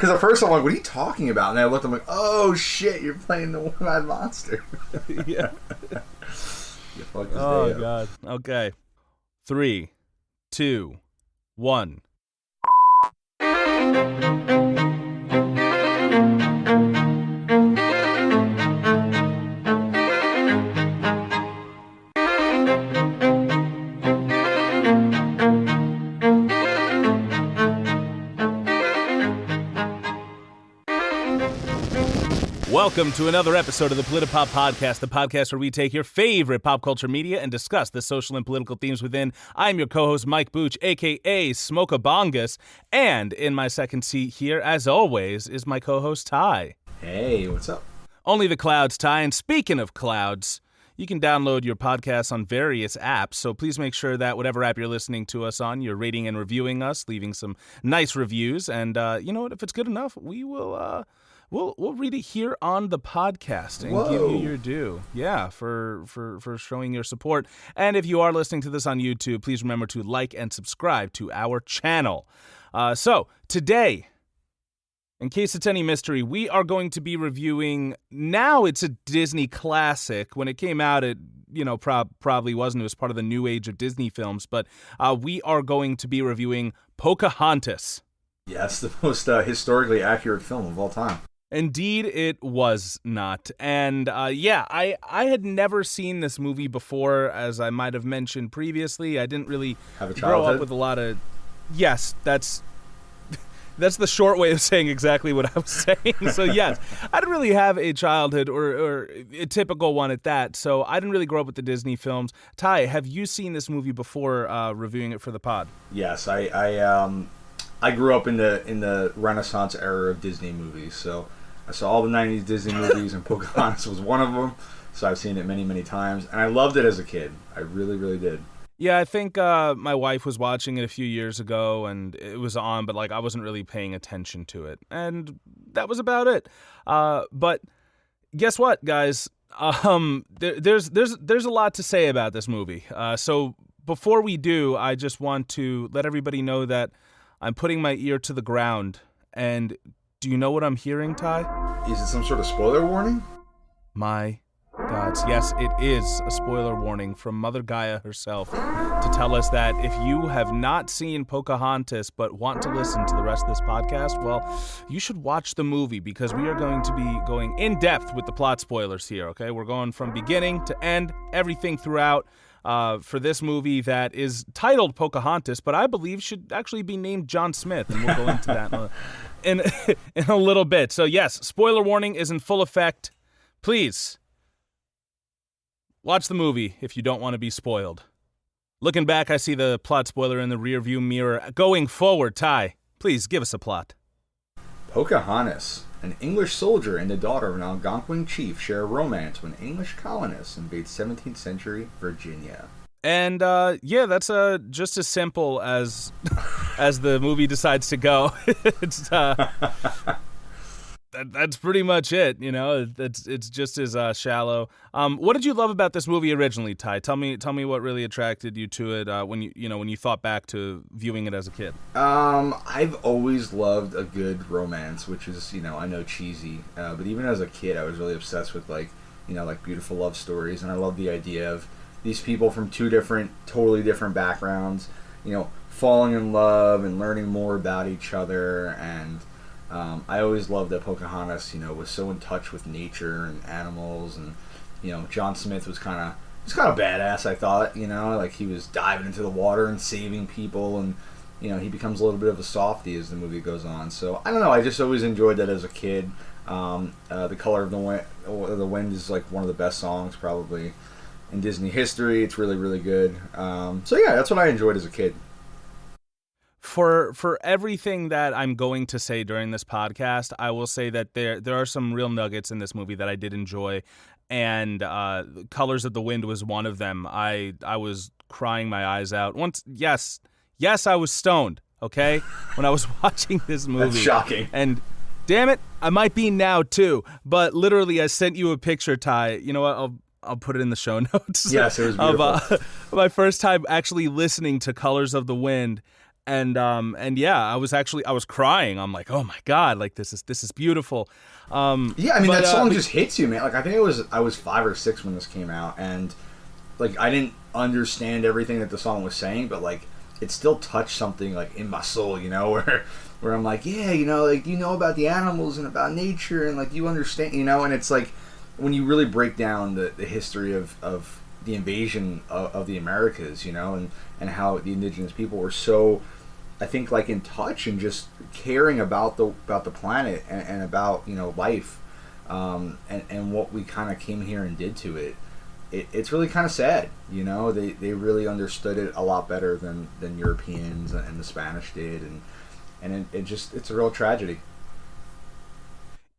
Because at first I'm like, what are you talking about? And I looked, I'm like, oh shit, you're playing the one-eyed monster. Yeah. Oh God. Okay. 3, 2, 1. Welcome to another episode of the Politipop Podcast, the podcast where we take your favorite pop culture media and discuss the social and political themes within. I'm your co-host, Mike Booch, a.k.a. Smokabongus, and in my second seat here, as always, is my co-host, Ty. Hey, what's up? Only the clouds, Ty, and speaking of clouds, you can download your podcasts on various apps, so please make sure that whatever app you're listening to us on, you're rating and reviewing us, leaving some nice reviews, and you know what, if it's good enough, we will... We'll read it here on the podcast and give you your due. Yeah, for showing your support. And if you are listening to this on YouTube, please remember to like and subscribe to our channel. So today, in case it's any mystery, we are going to be reviewing. Now it's a Disney classic. When it came out, it probably wasn't. It was part of the new age of Disney films. But we are going to be reviewing Pocahontas. Yes, the most historically accurate film of all time. Indeed, it was not. And I had never seen this movie before, as I might have mentioned previously. I didn't really grow up with a lot of... Yes, that's the short way of saying exactly what I was saying. So yes, I didn't really have a childhood or a typical one at that. So I didn't really grow up with the Disney films. Ty, have you seen this movie before reviewing it for the pod? Yes, I grew up in the Renaissance era of Disney movies, so I saw all the 90s Disney movies, and Pocahontas was one of them, so I've seen it many, many times, and I loved it as a kid. I really, really did. Yeah, I think my wife was watching it a few years ago, and it was on, but I wasn't really paying attention to it, and that was about it. But guess what, guys? There's a lot to say about this movie. So before we do, I just want to let everybody know that I'm putting my ear to the ground, and do you know what I'm hearing, Ty? Is it some sort of spoiler warning? My gods, yes, it is a spoiler warning from Mother Gaia herself to tell us that if you have not seen Pocahontas but want to listen to the rest of this podcast, well, you should watch the movie, because we are going to be going in depth with the plot spoilers here, okay? We're going from beginning to end, everything throughout. For this movie that is titled Pocahontas, but I believe should actually be named John Smith, and we'll go into that in a little bit. So yes, spoiler warning is in full effect. Please, watch the movie if you don't want to be spoiled. Looking back, I see the plot spoiler in the rearview mirror. Going forward, Ty, please give us a plot. Pocahontas. An English soldier and the daughter of an Algonquin chief share a romance when English colonists invade 17th century Virginia. And that's just as simple as the movie decides to go. It's that's pretty much it. You know, it's just as shallow. What did you love about this movie originally, Ty? Tell me what really attracted you to it when you thought back to viewing it as a kid. I've always loved a good romance, which is, I know cheesy, but even as a kid, I was really obsessed with like beautiful love stories, and I love the idea of these people from two totally different backgrounds, falling in love and learning more about each other. And I always loved that Pocahontas, was so in touch with nature and animals, and John Smith was kind of badass. I thought, like he was diving into the water and saving people, and he becomes a little bit of a softie as the movie goes on. So I don't know, I just always enjoyed that as a kid. The Color of the Wind is like one of the best songs probably in Disney history. It's really, really good. So yeah, that's what I enjoyed as a kid. For everything that I'm going to say during this podcast, I will say that there are some real nuggets in this movie that I did enjoy, and Colors of the Wind was one of them. I was crying my eyes out. Yes, I was stoned, okay, when I was watching this movie. That's shocking. And damn it, I might be now too, but literally I sent you a picture, Ty. You know what, I'll put it in the show notes. Yes, it was beautiful. Of my first time actually listening to Colors of the Wind. And yeah, I was crying. I'm like, oh my god, like this is beautiful. Yeah, I mean, that song just hits you, man. Like, I think I was 5 or 6 when this came out, and like I didn't understand everything that the song was saying, but like it still touched something like in my soul, you know, where I'm like, yeah, you know, like you know about the animals and about nature, and like you understand, you know, and it's like when you really break down the history of the invasion of the Americas, you know, and how the indigenous people were so, I think, like in touch and just caring about the planet and about, you know, life, and what we kind of came here and did to it. It's really kind of sad, you know. They really understood it a lot better than Europeans and the Spanish did, and it's a real tragedy.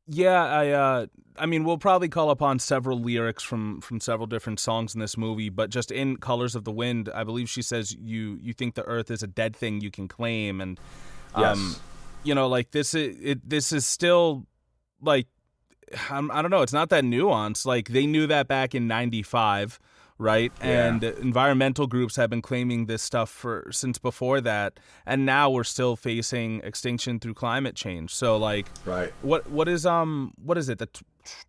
Yeah, I mean, we'll probably call upon several lyrics from several different songs in this movie, but just in Colors of the Wind, I believe she says, you think the earth is a dead thing you can claim, and Yes. you know, like this is still like, I don't know, it's not that nuanced. Like they knew that back in '95, right? Yeah. And environmental groups have been claiming this stuff since before that, and now we're still facing extinction through climate change. So like, Right. what is it, the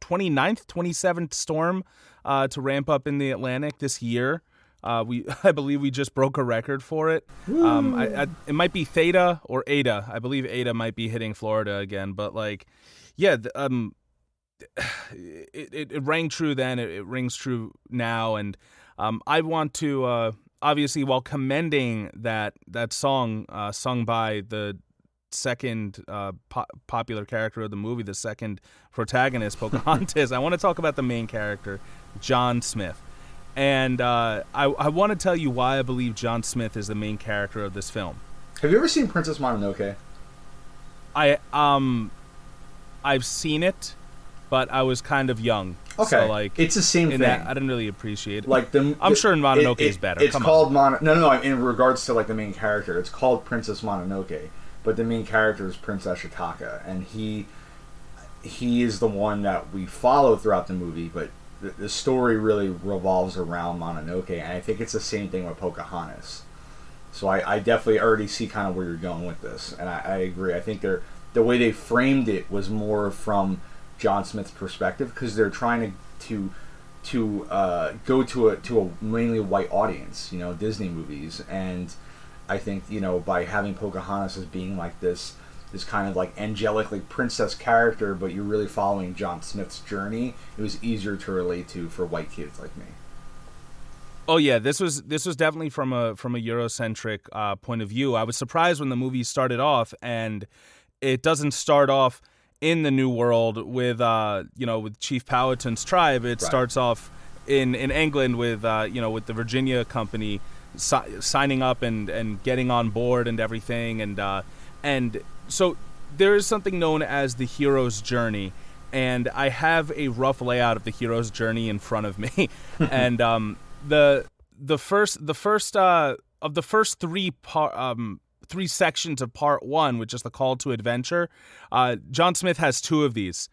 29th, 27th storm to ramp up in the Atlantic this year? I believe we just broke a record for it. It might be Theta or Eta. I believe Eta might be hitting Florida again, but like, yeah, it rang true then. It rings true now, and I want to obviously, while commending that song sung by the second popular character of the movie, the second protagonist, Pocahontas, I want to talk about the main character, John Smith. And I want to tell you why I believe John Smith is the main character of this film. Have you ever seen Princess Mononoke? I've seen it, but I was kind of young. Okay, so like it's the same thing. I didn't really appreciate it. Like I'm sure Mononoke is better. It's called No. In regards to like the main character, it's called Princess Mononoke, but the main character is Princess Shitaka, and he is the one that we follow throughout the movie. But the story really revolves around Mononoke, and I think it's the same thing with Pocahontas. So I definitely already see kind of where you're going with this, and I agree. I think the way they framed it was more from John Smith's perspective, because they're trying to go to a mainly white audience, you know, Disney movies, and I think, you know, by having Pocahontas as being like this kind of like angelic, like princess character, but you're really following John Smith's journey, it was easier to relate to for white kids like me. Oh yeah, this was definitely from a Eurocentric point of view. I was surprised when the movie started off, and it doesn't start off in the New World with with Chief Powhatan's tribe. It starts off in England with with the Virginia Company signing up and getting on board and everything, and so there is something known as the hero's journey, and I have a rough layout of the hero's journey in front of me, and the first of the first three sections of part one, which is the call to adventure. John Smith has two of these,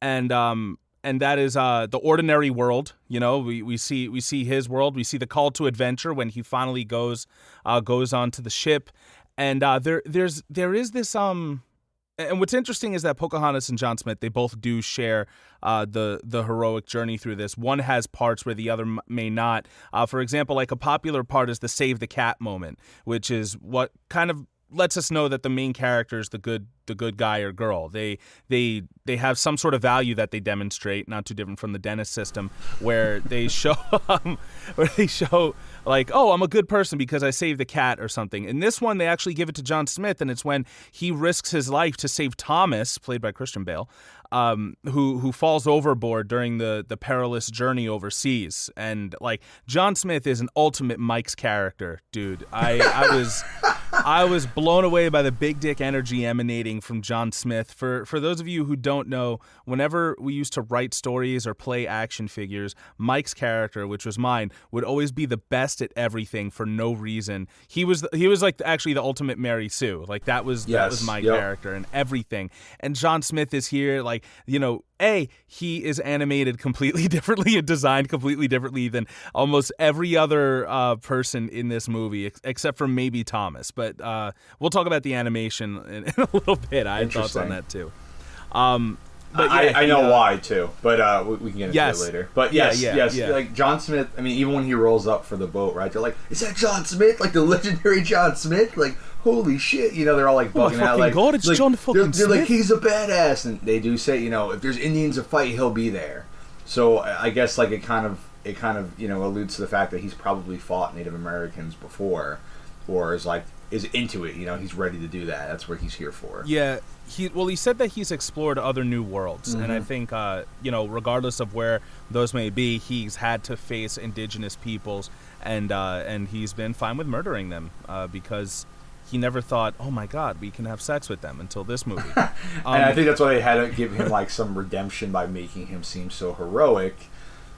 and that is the ordinary world. You know, we see his world. We see the call to adventure when he finally goes onto the ship, and there is this And what's interesting is that Pocahontas and John Smith, they both do share the heroic journey through this. One has parts where the other may not. For example, like a popular part is the save the cat moment, which is what kind of lets us know that the main character is the good guy or girl. They have some sort of value that they demonstrate, not too different from the dentist system, where they show like, oh, I'm a good person because I saved the cat or something. In this one, they actually give it to John Smith, and it's when he risks his life to save Thomas, played by Christian Bale, who falls overboard during the perilous journey overseas. And like, John Smith is an ultimate Mike's character, dude. I was blown away by the big dick energy emanating from John Smith. For those of you who don't know, whenever we used to write stories or play action figures, Mike's character, which was mine, would always be the best at everything for no reason. He was like actually the ultimate Mary Sue. Like that was my character and everything. And John Smith is here, like, you know, he is animated completely differently and designed completely differently than almost every other person in this movie, except for maybe Thomas. But we'll talk about the animation in a little bit. I had thoughts on that too. But yeah, I know why too, but we can get into it later. But yes, like John Smith. I mean, even when he rolls up for the boat, right? They're like, "Is that John Smith? Like the legendary John Smith? Like holy shit!" You know, they're all like bugging out, like, God, it's like, John fucking they're Smith. like, he's a badass, and they do say, you know, if there's Indians to fight, he'll be there. So I guess like it kind of you know alludes to the fact that he's probably fought Native Americans before, or is into it. You know, he's ready to do that. That's what he's here for. Yeah. He said that he's explored other new worlds, and I think you know, regardless of where those may be, he's had to face indigenous peoples, and he's been fine with murdering them because he never thought, oh my God, we can have sex with them until this movie. And I think that's why they had to give him like some redemption by making him seem so heroic,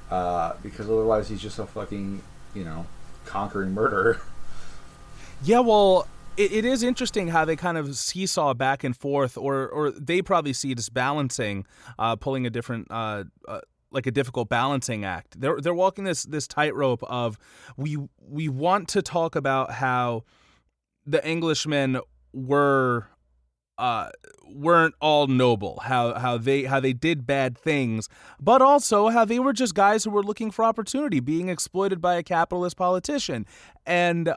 because otherwise he's just a fucking, you know, conquering murderer. Yeah, well, it is interesting how they kind of seesaw back and forth, or they probably see it as balancing, pulling a different, like a difficult balancing act. They're walking this tightrope of we want to talk about how the Englishmen weren't all noble, how they did bad things, but also how they were just guys who were looking for opportunity, being exploited by a capitalist politician, and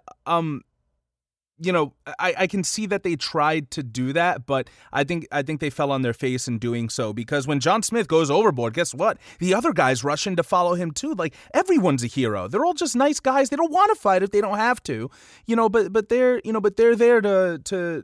you know, I can see that they tried to do that, but I think they fell on their face in doing so, because when John Smith goes overboard, guess what? The other guys rush in to follow him too. Like, everyone's a hero. They're all just nice guys. They don't want to fight if they don't have to, you know. But they're there to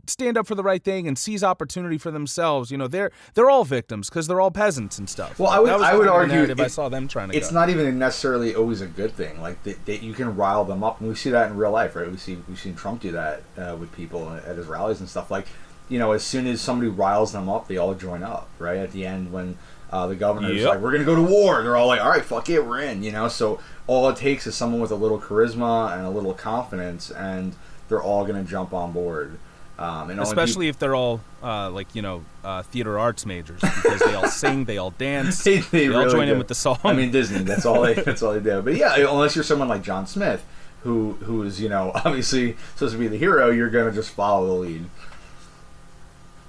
stand up for the right thing and seize opportunity for themselves. You know, they're all victims because they're all peasants and stuff. Well, I would argue if I saw them trying to. It's not even necessarily always a good thing. Like you can rile them up, and we see that in real life, right? We've seen Trump do that with people at his rallies and stuff. Like, you know, as soon as somebody riles them up, they all join up, right? At the end, when the governor's like, we're gonna go to war, they're all like, all right, fuck it, we're in, you know. So all it takes is someone with a little charisma and a little confidence, and they're all gonna jump on board. And especially if they're all like, you know, theater arts majors, because they all sing, they all dance, they all really join in with the song. I mean, Disney, that's all they do. But yeah, unless you're someone like John Smith, who is, you know, obviously supposed to be the hero, you're gonna just follow the lead.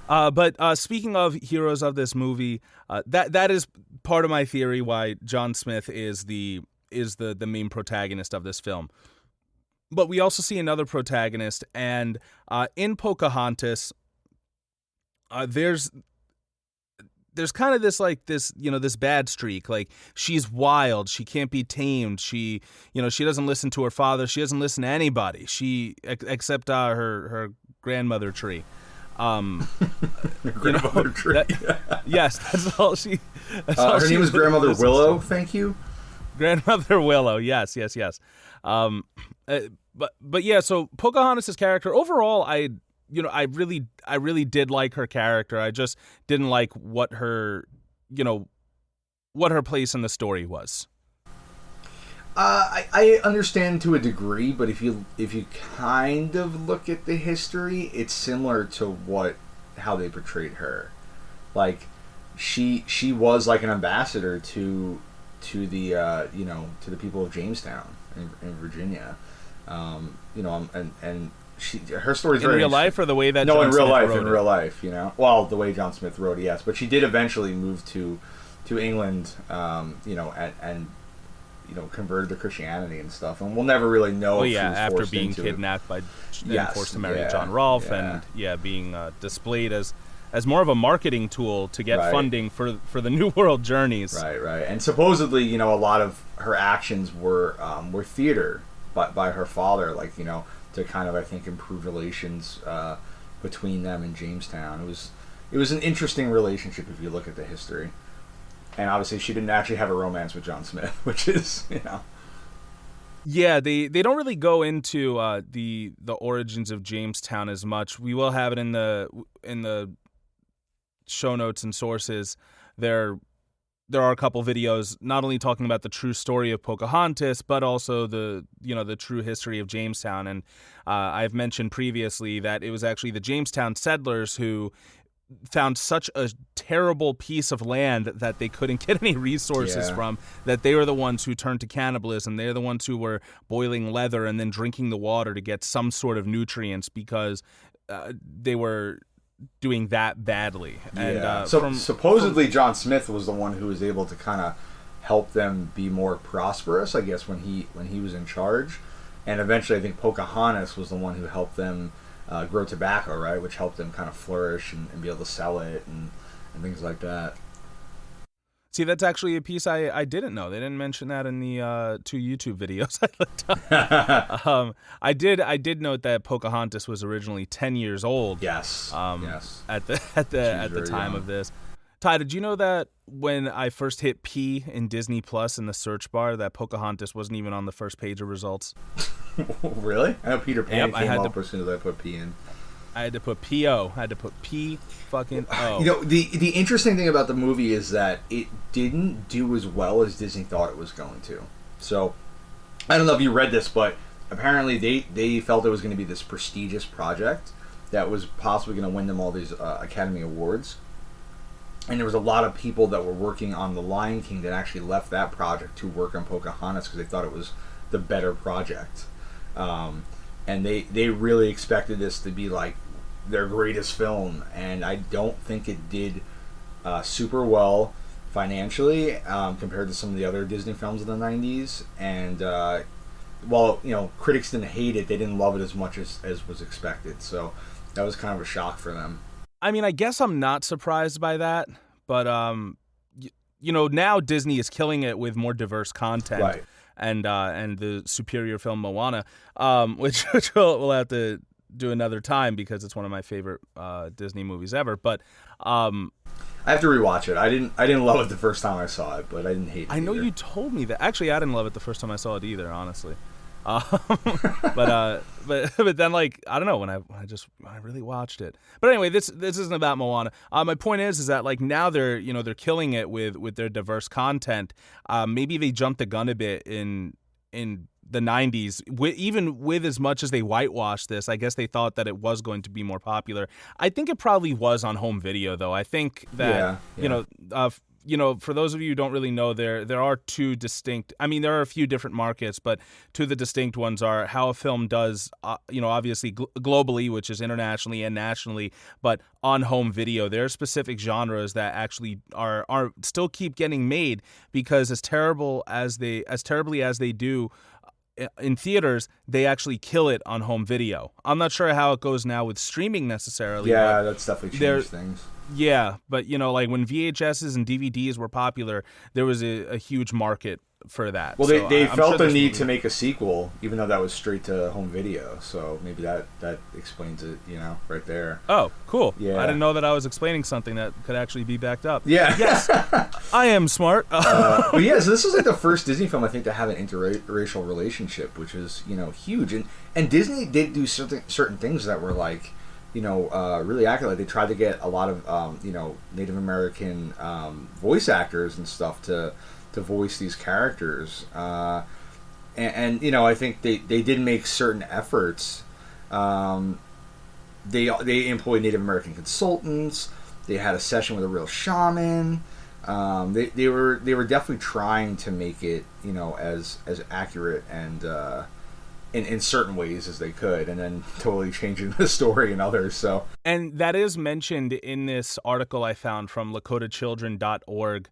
But speaking of heroes of this movie, that is part of my theory why John Smith is the main protagonist of this film. But we also see another protagonist, and in Pocahontas, there's kind of this bad streak. Like, she's wild, she can't be tamed. She doesn't listen to her father. She doesn't listen to anybody. Except her grandmother tree. Grandmother tree. Yes, that's all she. Her name is Grandmother Willow. Thank you, Grandmother Willow. Yes. But yeah. So Pocahontas' character overall, I really did like her character. I just didn't like what her place in the story was. I understand to a degree, but if you kind of look at the history, it's similar to how they portrayed her. Like, she was like an ambassador to the to the people of Jamestown in Virginia. And her story is in very real life, or the way that in real Smith life, wrote in it? real life, you know. Well, the way John Smith wrote it, yes, but she did eventually move to England, and converted to Christianity and stuff, and we'll never really know. Well, if yeah, she was after forced being into kidnapped it. and forced to marry John Rolfe, and being displayed as more of a marketing tool to get funding for the New World journeys. Right. And supposedly, a lot of her actions were theater by her father, like, to kind of, I think, improve relations between them and Jamestown. It was an interesting relationship if you look at the history. And obviously she didn't actually have a romance with John Smith, which is, Yeah, they don't really go into the origins of Jamestown as much. We will have it in the show notes and sources. There are a couple videos not only talking about the true story of Pocahontas, but also the true history of Jamestown. And I've mentioned previously that it was actually the Jamestown settlers who found such a terrible piece of land that they couldn't get any resources from, that they were the ones who turned to cannibalism. They're the ones who were boiling leather and then drinking the water to get some sort of nutrients because they were doing that badly. And supposedly John Smith was the one who was able to kind of help them be more prosperous, I guess, when he was in charge. And eventually I think Pocahontas was the one who helped them grow tobacco, right, which helped them kind of flourish and be able to sell it and things like that. See, that's actually a piece I didn't know. They didn't mention that in the 2 YouTube videos I looked up. I did note that Pocahontas was originally 10 years old. Yes. Yes. At the time of this. Ty, did you know that when I first hit P in Disney Plus in the search bar, that Pocahontas wasn't even on the first page of results? Really? I know Peter Pan came up as soon as I put P in. I had to put P-O. I had to put P fucking O. You know, the interesting thing about the movie is that it didn't do as well as Disney thought it was going to. So, I don't know if you read this, but apparently they felt it was going to be this prestigious project that was possibly going to win them all these Academy Awards. And there was a lot of people that were working on The Lion King that actually left that project to work on Pocahontas because they thought it was the better project. And they really expected this to be like their greatest film. And I don't think it did super well financially compared to some of the other Disney films in the 90s. And while, you know, critics didn't hate it, they didn't love it as much as was expected. So that was kind of a shock for them. I mean, I guess I'm not surprised by that, but you know, now Disney is killing it with more diverse content, right? And the superior film Moana, which we'll have to do another time because it's one of my favorite Disney movies ever. But I have to rewatch it. I didn't love it the first time I saw it, but I didn't hate it. I know either. You told me that. Actually, I didn't love it the first time I saw it either, honestly. But then, like, I don't know, when I really watched it. But anyway, this isn't about Moana. My point is that, like, now they're killing it with their diverse content. Maybe they jumped the gun a bit in the 90s, even with as much as they whitewashed this. I guess they thought that it was going to be more popular. I think it probably was on home video, though. I think that for those of you who don't really know, there are two distinct. I mean, there are a few different markets, but two of the distinct ones are how a film does, obviously globally, which is internationally and nationally, but on home video. There are specific genres that actually are still keep getting made because as terribly as they do in theaters, they actually kill it on home video. I'm not sure how it goes now with streaming necessarily. Yeah, that's definitely changed things. Yeah, but like when VHSs and DVDs were popular, there was a huge market for that. Well, they felt the need to make a sequel, even though that was straight to home video. So maybe that explains it, right there. Oh, cool. Yeah. I didn't know that I was explaining something that could actually be backed up. Yeah. Yes, I am smart. But yeah, so this was like the first Disney film, I think, to have an interracial relationship, which is, huge. And Disney did do certain things that were like, really accurate. Like they tried to get a lot of, Native American voice actors and stuff to voice these characters. And I think they did make certain efforts. They employed Native American consultants. They had a session with a real shaman. They were definitely trying to make it, as accurate and in certain ways as they could, and then totally changing the story in others. So, and that is mentioned in this article I found from LakotaChildren.org,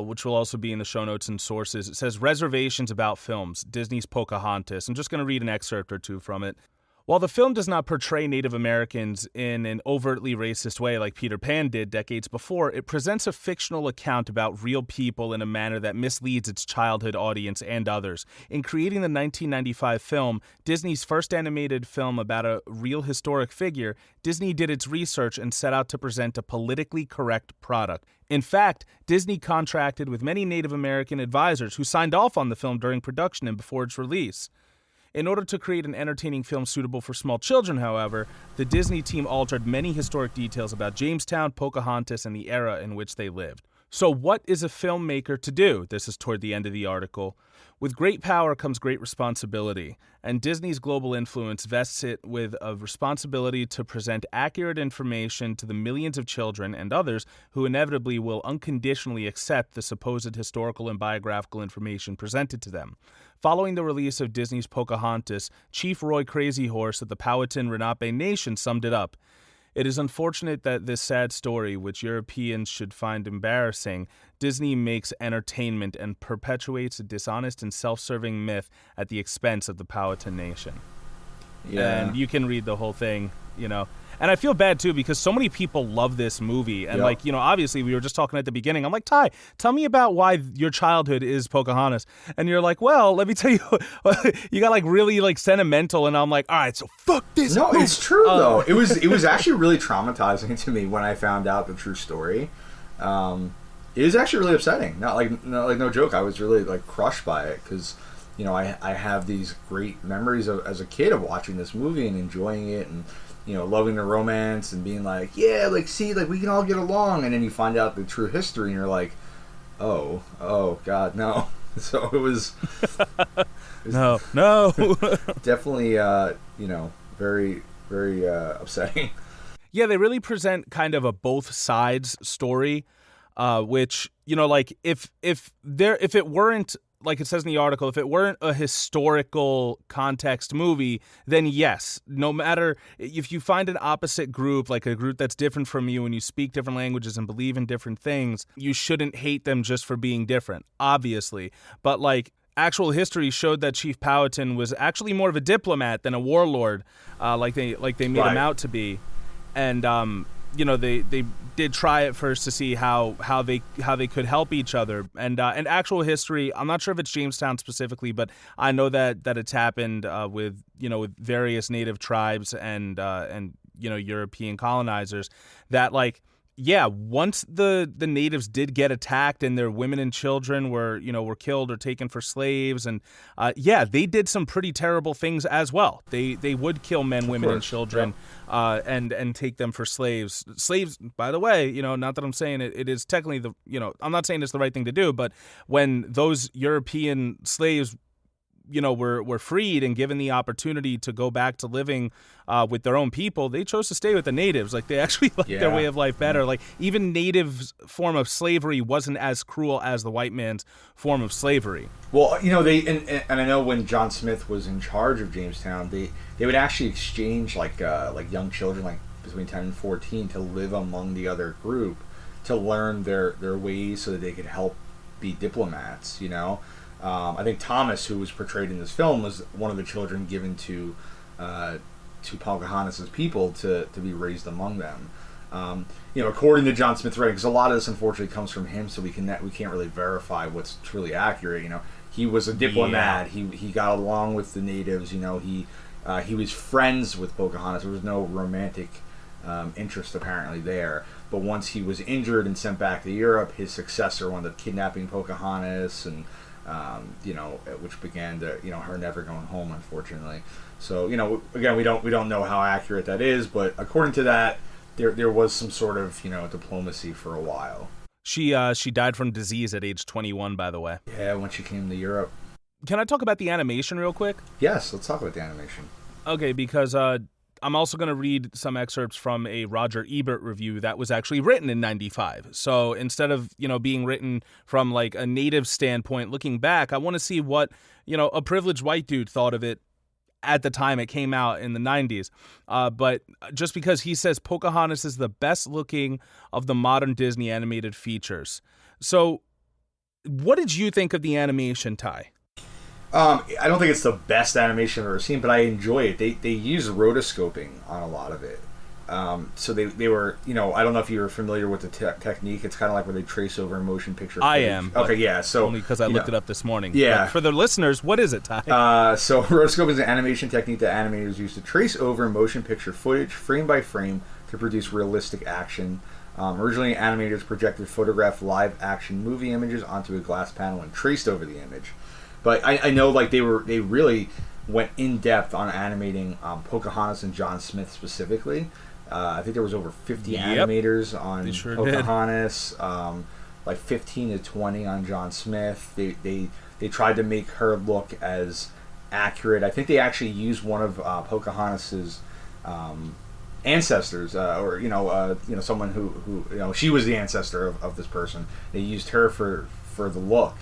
which will also be in the show notes and sources. It says, reservations about films, Disney's Pocahontas. I'm just going to read an excerpt or two from it. While the film does not portray Native Americans in an overtly racist way like Peter Pan did decades before, it presents a fictional account about real people in a manner that misleads its childhood audience and others. In creating the 1995 film, Disney's first animated film about a real historic figure, Disney did its research and set out to present a politically correct product. In fact, Disney contracted with many Native American advisors who signed off on the film during production and before its release. In order to create an entertaining film suitable for small children, however, the Disney team altered many historic details about Jamestown, Pocahontas, and the era in which they lived. So what is a filmmaker to do? This is toward the end of the article. With great power comes great responsibility, and Disney's global influence vests it with a responsibility to present accurate information to the millions of children and others who inevitably will unconditionally accept the supposed historical and biographical information presented to them. Following the release of Disney's Pocahontas, Chief Roy Crazyhorse of the Powhatan Lenape Nation summed it up. It is unfortunate that this sad story, which Europeans should find embarrassing, Disney makes entertainment and perpetuates a dishonest and self-serving myth at the expense of the Powhatan Nation. Yeah. And you can read the whole thing, And I feel bad, too, because so many people love this movie. And, obviously, we were just talking at the beginning. I'm like, Ty, tell me about why your childhood is Pocahontas. And you're like, well, let me tell you, you got, really, sentimental. And I'm like, all right, so fuck this. No, it's true, though. It was actually really traumatizing to me when I found out the true story. It is actually really upsetting. No joke. I was really, crushed by it because, I have these great memories as a kid of watching this movie and enjoying it and, loving the romance and being like, yeah, see, we can all get along. And then you find out the true history and you're like, oh, God, no. So it was no. definitely, very, very upsetting. Yeah, they really present kind of a both sides story, which, if it weren't, like it says in the article, if it weren't a historical context movie, then yes, no matter if you find an opposite group, like a group that's different from you and you speak different languages and believe in different things, you shouldn't hate them just for being different, obviously. But actual history showed that Chief Powhatan was actually more of a diplomat than a warlord, like they made him out to be. And they did try at first to see how they could help each other. And actual history, I'm not sure if it's Jamestown specifically, but I know that it's happened with various native tribes and European colonizers that once the natives did get attacked and their women and children were killed or taken for slaves, and they did some pretty terrible things as well. They would kill men, women, and children, and take them for slaves. Slaves, by the way, not that I'm saying it is technically I'm not saying it's the right thing to do, but when those European slaves were freed and given the opportunity to go back to living with their own people, they chose to stay with the natives. They actually liked their way of life better. Even natives' form of slavery wasn't as cruel as the white man's form of slavery. Well, they and I know when John Smith was in charge of Jamestown, they would actually exchange young children between 10 and 14 to live among the other group to learn their ways so that they could help be diplomats. I think Thomas, who was portrayed in this film, was one of the children given to Pocahontas' people to be raised among them. According to John Smith's writing, because a lot of this unfortunately comes from him, so we can't really verify what's truly accurate. He was a diplomat. Yeah. He got along with the natives. He was friends with Pocahontas. There was no romantic interest apparently there. But once he was injured and sent back to Europe, his successor wound up kidnapping Pocahontas and. Which began to, her never going home, unfortunately. So, again, we don't know how accurate that is, but according to that, there was some sort of, diplomacy for a while. She died from disease at age 21, by the way. Yeah, when she came to Europe. Can I talk about the animation real quick? Yes, let's talk about the animation. Okay, because I'm also going to read some excerpts from a Roger Ebert review that was actually written in 95. So instead of, being written from a native standpoint, looking back, I want to see what, a privileged white dude thought of it at the time it came out in the 90s. But just because he says Pocahontas is the best looking of the modern Disney animated features. So what did you think of the animation, Ty? I don't think it's the best animation I've ever seen, but I enjoy it. They use rotoscoping on a lot of it. So they were, I don't know if you were familiar with the technique. It's kind of like where they trace over motion picture footage. I am. Okay, yeah. So only because I looked it up this morning. Yeah. But for the listeners, what is it, Ty? So rotoscoping is an animation technique that animators use to trace over motion picture footage frame by frame to produce realistic action. Originally, animators projected photographed live action movie images onto a glass panel and traced over the image. But I know they really went in depth on animating Pocahontas and John Smith specifically. I think there was over 50 animators on Pocahontas. like 15 to 20 on John Smith. They tried to make her look as accurate. I think they actually used one of Pocahontas's ancestors, or someone who she was the ancestor of this person. They used her for the look,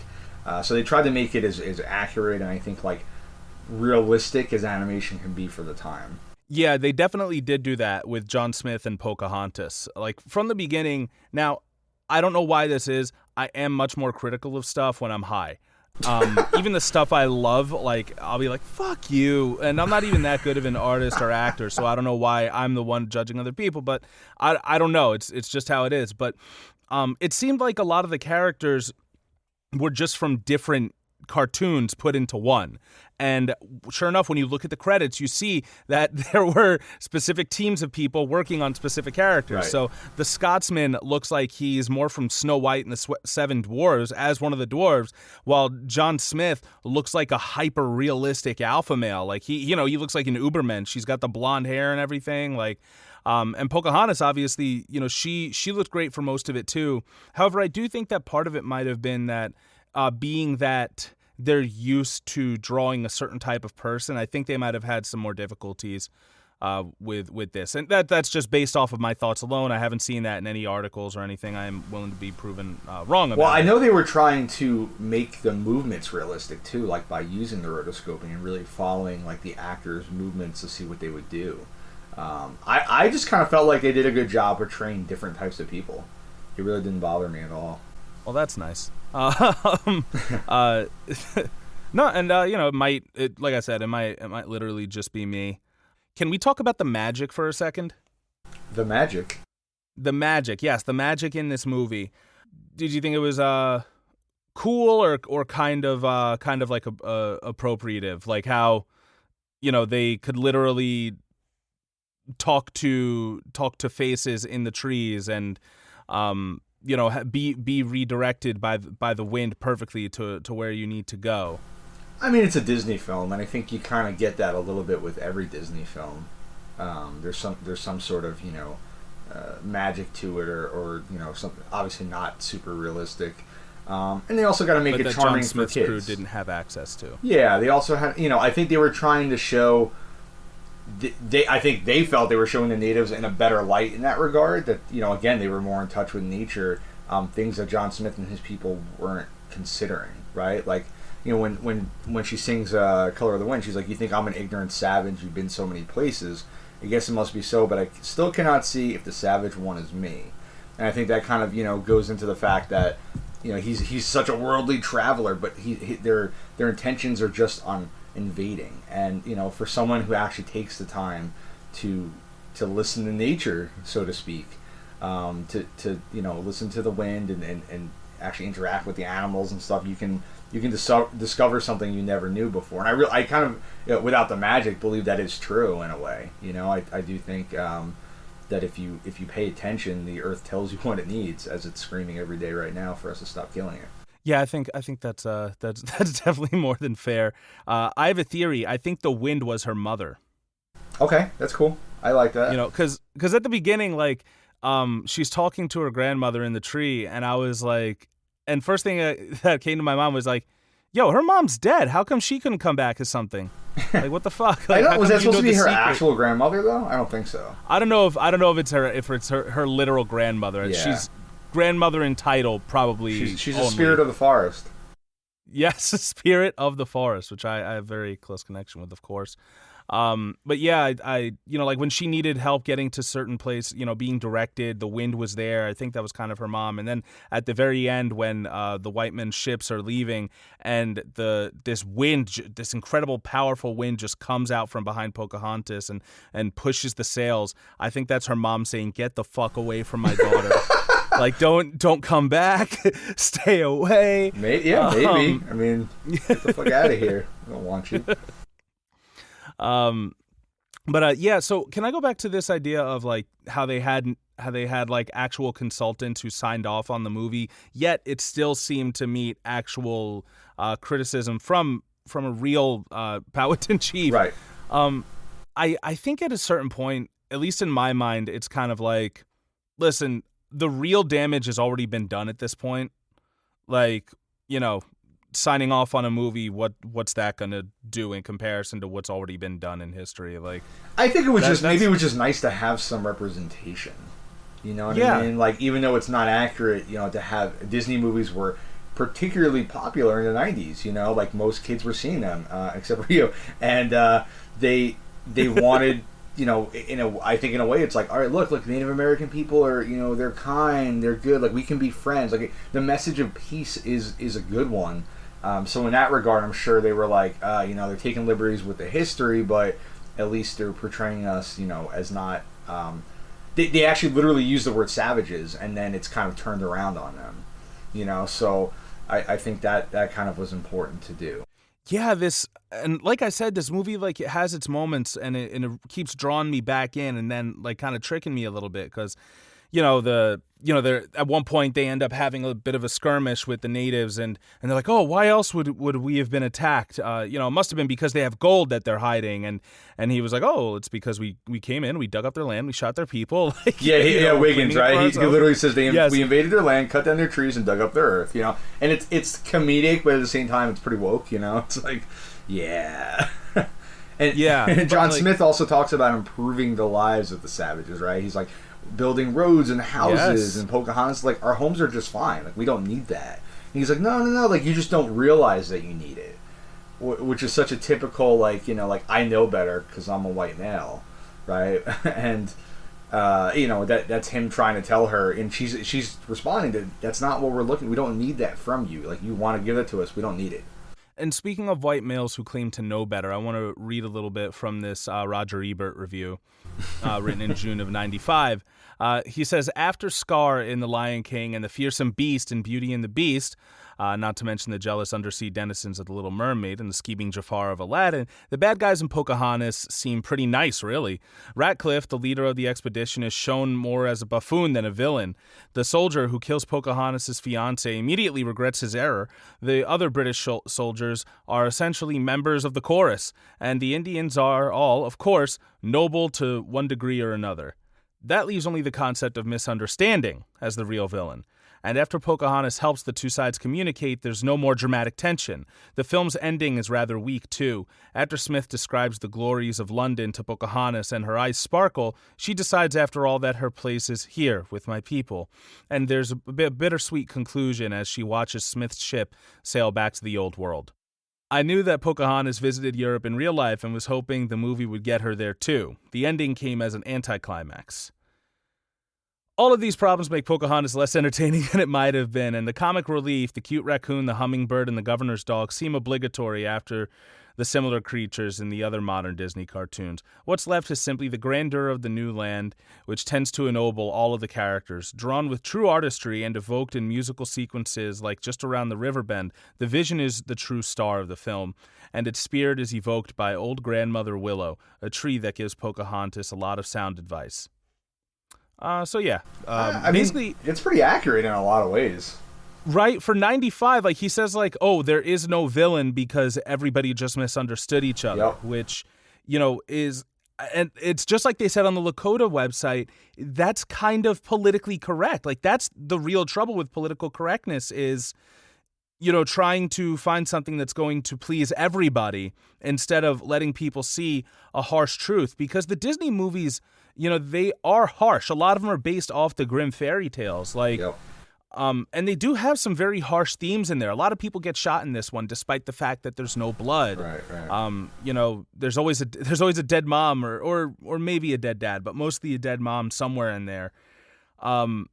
so they tried to make it as accurate and I think like realistic as animation can be for the time. Yeah, they definitely did do that with John Smith and Pocahontas. Like from the beginning. Now, I don't know why this is. I am much more critical of stuff when I'm high. Even the stuff I love, like I'll be like, fuck you. And I'm not even that good of an artist or actor, so I don't know why I'm the one judging other people, but I don't know. It's just how it is. But it seemed like a lot of the characters were just from different cartoons put into one. And sure enough, when you look at the credits, you see that there were specific teams of people working on specific characters. Right. So the Scotsman looks like he's more from Snow White and the Seven Dwarves as one of the dwarves, while John Smith looks like a hyper-realistic alpha male. Like he looks like an Ubermensch. She's got the blonde hair and everything. Like, and Pocahontas, obviously, she looked great for most of it too. However, I do think that part of it might have been that being that they're used to drawing a certain type of person, I think they might have had some more difficulties with this. And that's just based off of my thoughts alone. I haven't seen that in any articles or anything. I am willing to be proven wrong about it. Well, I know they were trying to make the movements realistic too, like by using the rotoscoping and really following like the actors' movements to see what they would do. I just kind of felt like they did a good job portraying different types of people. It really didn't bother me at all. Well, that's nice. No, and like I said, it might literally just be me. Can we talk about the magic for a second? The magic? The magic, yes, the magic in this movie. Did you think it was cool or kind of like appropriative? Like how, they could literally talk to faces in the trees and be redirected by the wind perfectly to where you need to go. I mean, it's a Disney film, and I think you kind of get that a little bit with every Disney film. There's some sort of magic to it, or something obviously not super realistic. And they also got to make it charming John Smith's for kids. Crew didn't have access to. Yeah, they also had. I think they were trying to show. I think they felt they were showing the natives in a better light in that regard. That again, they were more in touch with nature, things that John Smith and his people weren't considering. Right, like when she sings "Color of the Wind," she's like, "You think I'm an ignorant savage? You've been so many places. I guess it must be so, but I still cannot see if the savage one is me." And I think that kind of goes into the fact that he's such a worldly traveler, but their intentions are just on invading. And for someone who actually takes the time to listen to nature, so to speak, to listen to the wind and actually interact with the animals and stuff, you can discover something you never knew before. And I kind of without the magic believe that is true in a way. I do think that if you pay attention, the earth tells you what it needs, as it's screaming every day right now for us to stop killing it. Yeah, I think that's definitely more than fair. I have a theory. I think the wind was her mother. Okay, that's cool. I like that. Because at the beginning, like, she's talking to her grandmother in the tree, and I was like, and first thing that came to my mind was like, yo, her mom's dead. How come she couldn't come back as something? Like, what the fuck? Like, was that supposed to be her actual grandmother though? I don't think so. I don't know if it's her literal grandmother. Yeah. She's grandmother in title, probably. She's a spirit of the forest. Yes, a spirit of the forest, which I have a very close connection with, of course. But yeah, I like when she needed help getting to certain place, being directed, the wind was there. I think that was kind of her mom. And then at the very end, when the white men's ships are leaving, and this incredible, powerful wind just comes out from behind Pocahontas and pushes the sails. I think that's her mom saying, "Get the fuck away from my daughter." Like, don't come back. Stay away. Maybe. I mean, get the fuck out of here. I don't want you. Yeah. So can I go back to this idea of like how they had like actual consultants who signed off on the movie, yet it still seemed to meet actual criticism from a real Powhatan chief. Right. I think at a certain point, at least in my mind, it's kind of like, listen, the real damage has already been done at this point. Like, signing off on a movie, what's that going to do in comparison to what's already been done in history? Like, I think it was maybe it was just nice to have some representation. You know what I mean? Like, even though it's not accurate, to have Disney movies were particularly popular in the 90s, like most kids were seeing them, except for you. And they wanted, I think in a way it's like, all right, look, Native American people are, they're kind, they're good, like we can be friends. Like the message of peace is a good one. So in that regard, I'm sure they were like, they're taking liberties with the history, but at least they're portraying us, as not. They actually literally use the word savages, and then it's kind of turned around on them, So I think that kind of was important to do. Yeah, and like I said, this movie, like, it has its moments, and it keeps drawing me back in, and then like kind of tricking me a little bit because, they're at one point they end up having a bit of a skirmish with the natives, and they're like, oh, why else would we have been attacked? It must have been because they have gold that they're hiding, and he was like, oh, it's because we came in, we dug up their land, we shot their people. Like, Wiggins, right? He literally says we invaded their land, cut down their trees, and dug up their earth. And it's comedic, but at the same time, it's pretty woke. It's like, yeah. And John Smith also talks about improving the lives of the savages, right? He's like, building roads and houses, and Pocahontas, like, our homes are just fine, like we don't need that. And he's like, no, like you just don't realize that you need it, which is such a typical, like, like I know better because I'm a white male, right? And that's him trying to tell her, and she's responding to, that's not what we're looking, we don't need that from you, like you want to give it to us, we don't need it. And speaking of white males who claim to know better, I want to read a little bit from this Roger Ebert review written in June of 95. He says, after Scar in The Lion King and the fearsome Beast in Beauty and the Beast, not to mention the jealous undersea denizens of The Little Mermaid and the scheming Jafar of Aladdin, the bad guys in Pocahontas seem pretty nice, really. Ratcliffe, the leader of the expedition, is shown more as a buffoon than a villain. The soldier who kills Pocahontas' fiancée immediately regrets his error. The other British soldiers are essentially members of the chorus, and the Indians are all, of course, noble to one degree or another. That leaves only the concept of misunderstanding as the real villain. And after Pocahontas helps the two sides communicate, there's no more dramatic tension. The film's ending is rather weak, too. After Smith describes the glories of London to Pocahontas and her eyes sparkle, she decides after all that her place is here with my people. And there's a bittersweet conclusion as she watches Smith's ship sail back to the old world. I knew that Pocahontas visited Europe in real life and was hoping the movie would get her there, too. The ending came as an anticlimax. All of these problems make Pocahontas less entertaining than it might have been, and the comic relief, the cute raccoon, the hummingbird, and the governor's dog seem obligatory after the similar creatures in the other modern Disney cartoons. What's left is simply the grandeur of the new land, which tends to ennoble all of the characters. Drawn with true artistry and evoked in musical sequences like Just Around the River Bend, the vision is the true star of the film, and its spirit is evoked by old grandmother Willow, a tree that gives Pocahontas a lot of sound advice. Basically, it's pretty accurate in a lot of ways. Right, for 95, like he says, like, oh, there is no villain because everybody just misunderstood each other, which, is, and it's just like they said on the Lakota website, that's kind of politically correct. Like, that's the real trouble with political correctness is, trying to find something that's going to please everybody instead of letting people see a harsh truth, because the Disney movies, they are harsh. A lot of them are based off the grim fairy tales, like, and they do have some very harsh themes in there. A lot of people get shot in this one, despite the fact that there's no blood. Right. There's always a dead mom or maybe a dead dad, but mostly a dead mom somewhere in there. And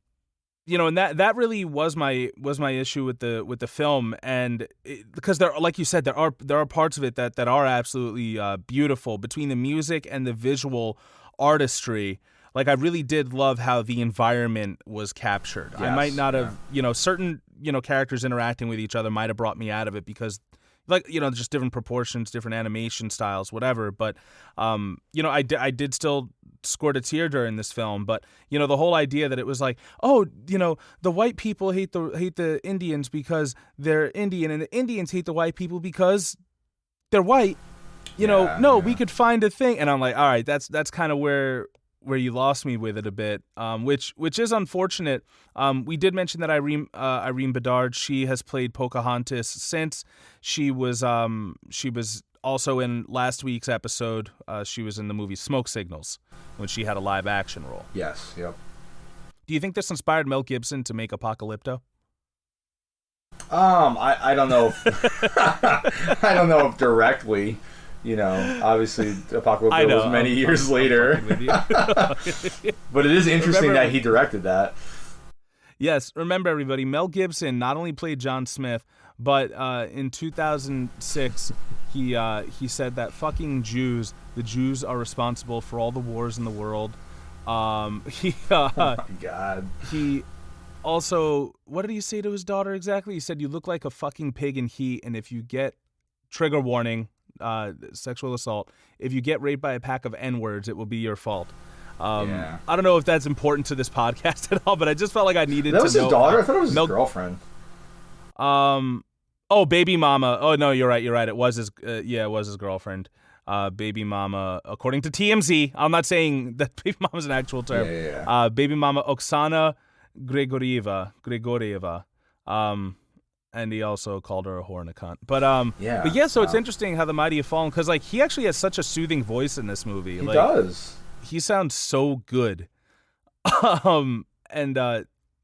that really was my issue with the film, and because there, like you said, there are parts of it that are absolutely beautiful between the music and the visual artistry. Like, I really did love how the environment was captured. Yes, I might not have, certain, characters interacting with each other might have brought me out of it because, like, just different proportions, different animation styles, whatever. But, I did still squirt a tear during this film. But, the whole idea that it was like, oh, the white people hate the Indians because they're Indian, and the Indians hate the white people because they're white. We could find a thing. And I'm like, all right, that's kind of where lost me with it a bit, which is unfortunate. We did mention that Irene Bedard, she has played Pocahontas since. She was also in last week's episode. She was in the movie Smoke Signals when she had a live action role. Yes. Yep. Do you think this inspired Mel Gibson to make Apocalypto? I don't know. I don't know if directly. Obviously, Apocalypto was many years later. But it is interesting that he directed that. Yes, remember everybody, Mel Gibson not only played John Smith, but in 2006, he said that fucking the Jews are responsible for all the wars in the world. Oh my God. He also, what did he say to his daughter exactly? He said, "You look like a fucking pig in heat, and if you get," trigger warning, sexual assault, "if you get raped by a pack of N-words, it will be your fault." I don't know if that's important to this podcast at all, but I just felt like I needed to know. That was his daughter? I thought it was his girlfriend. Oh, baby mama. Oh, no, you're right. It was his, it was his girlfriend. Baby mama, according to TMZ. I'm not saying that baby mama is an actual term. Yeah. Baby mama Oksana Grigorieva. And he also called her a whore and a cunt. But so it's interesting how the mighty have fallen, because like he actually has such a soothing voice in this movie. He does. He sounds so good.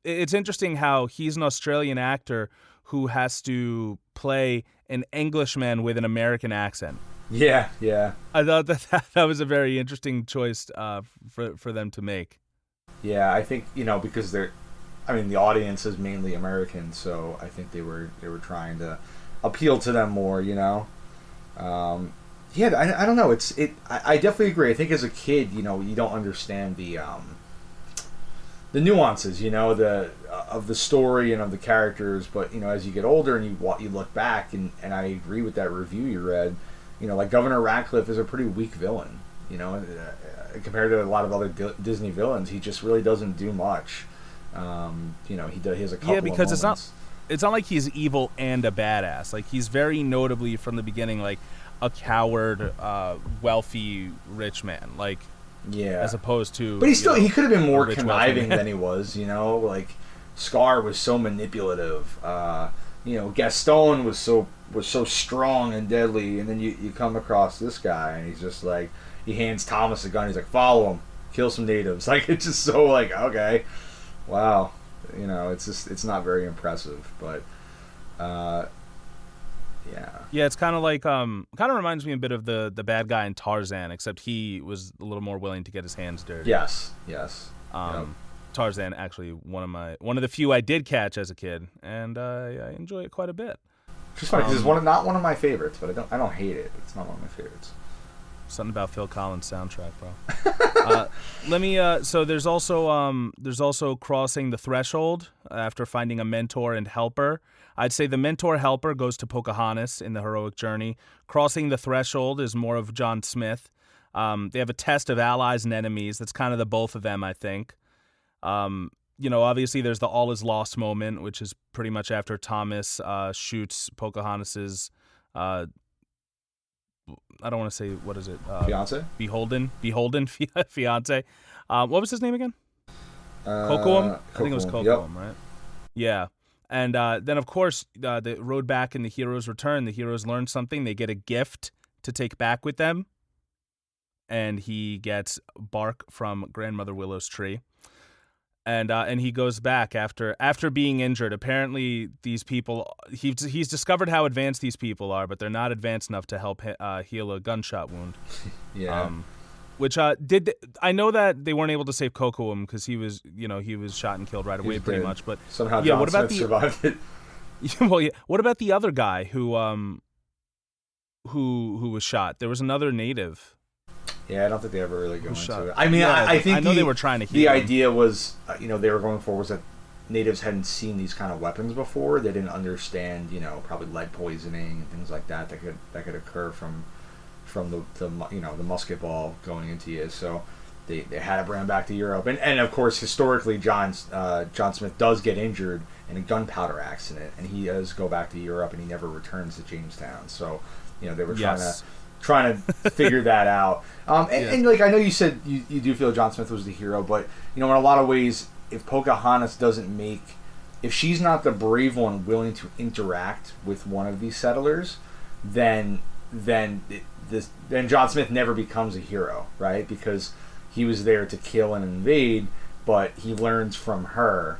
It's interesting how he's an Australian actor who has to play an Englishman with an American accent. Yeah. I thought that was a very interesting choice for them to make. Yeah, I think, because the audience is mainly American, so I think they were trying to appeal to them more, I don't know. I definitely agree. I think as a kid, you don't understand the nuances, of the story and of the characters. But as you get older and you look back, and I agree with that review you read. Like Governor Ratcliffe is a pretty weak villain. Compared to a lot of other Disney villains, he just really doesn't do much. He has a couple. Yeah, because of moments. it's not like he's evil and a badass. Like he's very notably from the beginning like a coward, wealthy rich man. Like as opposed to. But he could have been more conniving than he was. Like Scar was so manipulative. Gaston was so strong and deadly, and then you come across this guy and he's just like, he hands Thomas a gun. He's like, follow him, kill some natives. Like it's just so like, okay, wow, it's not very impressive, but it's kind of like reminds me a bit of the bad guy in Tarzan, except he was a little more willing to get his hands dirty. Yes. Tarzan, actually one of the few I did catch as a kid, and I enjoy it quite a bit. It's funny because it's not one of my favorites, but I don't hate it. It's not one of my favorites. Something about Phil Collins' soundtrack, bro. So there's also crossing the threshold after finding a mentor and helper. I'd say the mentor helper goes to Pocahontas in the heroic journey. Crossing the threshold is more of John Smith. They have a test of allies and enemies. That's kind of the both of them, I think. Obviously there's the all is lost moment, which is pretty much after Thomas shoots Pocahontas's I don't want to say, what is it? Fiance? Beholden fiance. What was his name again? Kocoum? I think it was Kocoum, right? Yeah. And then, of course, the road back in the heroes return. The heroes learn something. They get a gift to take back with them. And he gets bark from Grandmother Willow's tree. And he goes back after being injured. Apparently, these people, he's discovered how advanced these people are, but they're not advanced enough to help heal a gunshot wound. Yeah. I know that they weren't able to save Kocoum because he was shot and killed right away, pretty much. But somehow John Smith survived it. Well, yeah. What about the other guy who was shot? There was another native. Yeah, I don't think they ever really go into it. I mean, I think they were trying to heal the him. idea was, they were going for was that natives hadn't seen these kind of weapons before. They didn't understand, probably lead poisoning and things like that could occur from the musket ball going into you. So they had to bring him back to Europe. And of course, historically, John Smith does get injured in a gunpowder accident, and he does go back to Europe, and he never returns to Jamestown. So, they were trying to figure that out. And like I know you said you do feel John Smith was the hero, but in a lot of ways, if Pocahontas if she's not the brave one willing to interact with one of these settlers, then John Smith never becomes a hero, right? Because he was there to kill and invade, but he learns from her,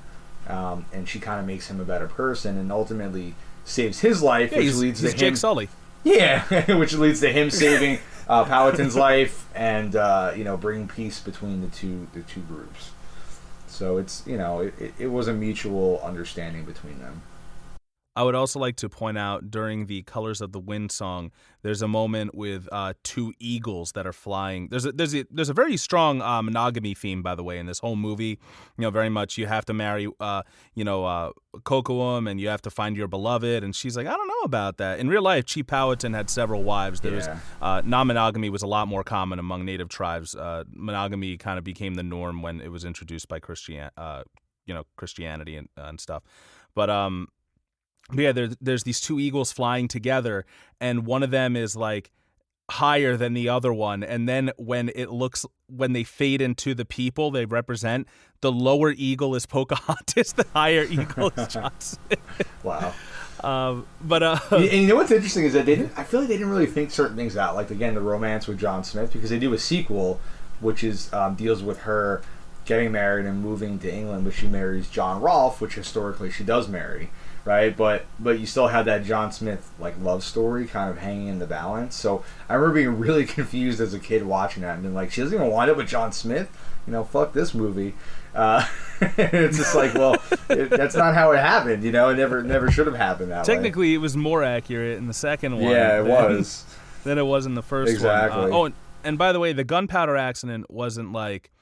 and she kind of makes him a better person, and ultimately saves his life, which leads to him. Jake Sully. Yeah, which leads to him saving Powhatan's life and bringing peace between the two groups. So it's it was a mutual understanding between them. I would also like to point out during the Colors of the Wind song, there's a moment with two eagles that are flying. There's a very strong monogamy theme, by the way, in this whole movie. Very much you have to marry Kocoum and you have to find your beloved. And she's like, I don't know about that. In real life, Chief Powhatan had several wives. There was non-monogamy was a lot more common among native tribes. Monogamy kind of became the norm when it was introduced by Christianity and stuff. But yeah, there's these two eagles flying together, and one of them is like higher than the other one. And then when they fade into the people they represent, the lower eagle is Pocahontas, the higher eagle is John Smith. Wow. And you know what's interesting is that I feel like they didn't really think certain things out. Like again, the romance with John Smith, because they do a sequel, which is deals with her getting married and moving to England, but she marries John Rolfe, which historically she does marry. Right, but you still had that John Smith like love story kind of hanging in the balance. So I remember being really confused as a kid watching that and being like, she doesn't even wind up with John Smith. Fuck this movie. It's just like, well, that's not how it happened. It never should have happened that way. Technically, it was more accurate in the second one. Yeah, it was. Than it was in the first exactly. one. And by the way, the gunpowder accident wasn't like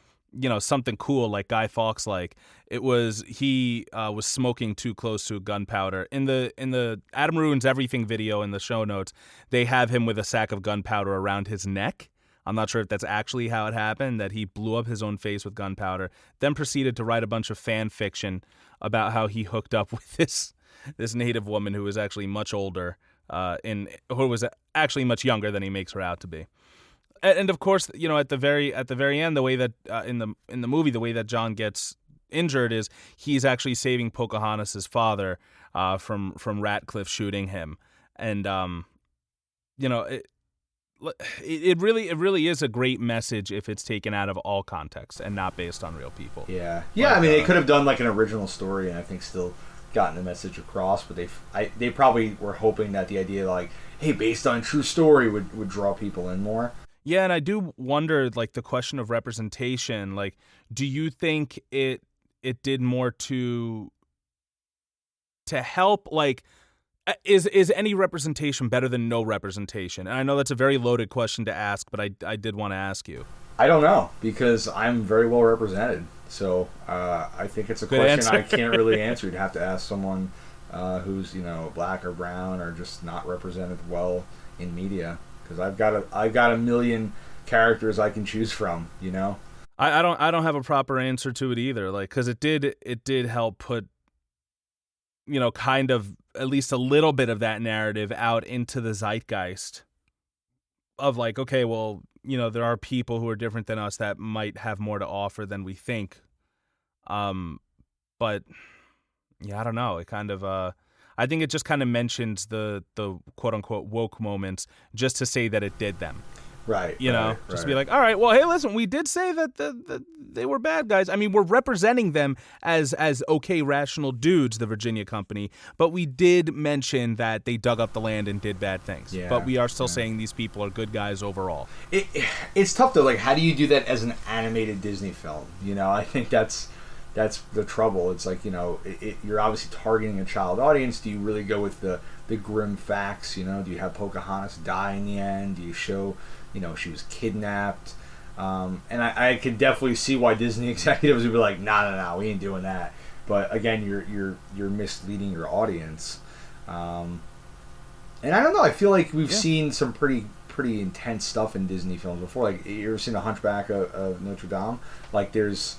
something cool like Guy Fawkes like. It was he was smoking too close to gunpowder. In the Adam Ruins Everything video in the show notes, they have him with a sack of gunpowder around his neck. I'm not sure if that's actually how it happened, that he blew up his own face with gunpowder, then proceeded to write a bunch of fan fiction about how he hooked up with this native woman who was actually much older, who was actually much younger than he makes her out to be. And of course, at the very end, the way that in the movie, the way that John gets injured is he's actually saving Pocahontas' father from Ratcliffe shooting him, and it really is a great message if it's taken out of all context and not based on real people. Yeah. I mean, they could have done like an original story and I think still gotten the message across, but they probably were hoping that the idea like, hey, based on true story would draw people in more. Yeah, and I do wonder, like, the question of representation. Like, do you think it did more to help? Like, is any representation better than no representation? And I know that's a very loaded question to ask, but I did want to ask you. I don't know, because I'm very well represented. So I think it's a Good question answer. I can't really answer. You'd have to ask someone who's black or brown or just not represented well in media. Because I've got a million characters I can choose from, I don't have a proper answer to it either. Like, because it did help put, kind of at least a little bit of that narrative out into the zeitgeist of like, okay, well, there are people who are different than us that might have more to offer than we think. But yeah, I don't know. It kind of I think it just kind of mentions the quote unquote woke moments just to say that it did them. Right. Just to be like, all right, well, hey, listen, we did say that they were bad guys. I mean, we're representing them as okay, rational dudes, the Virginia Company, but we did mention that they dug up the land and did bad things. Yeah, but we are still saying these people are good guys overall. It's tough though. Like, how do you do that as an animated Disney film? I think that's the trouble. It's like, you're obviously targeting a child audience. Do you really go with the grim facts? Do you have Pocahontas die in the end? Do you show, she was kidnapped? And I could definitely see why Disney executives would be like, no, we ain't doing that. But again, you're misleading your audience. And I don't know. I feel like we've seen some pretty intense stuff in Disney films before. Like, you ever seen The Hunchback of Notre Dame? Like, there's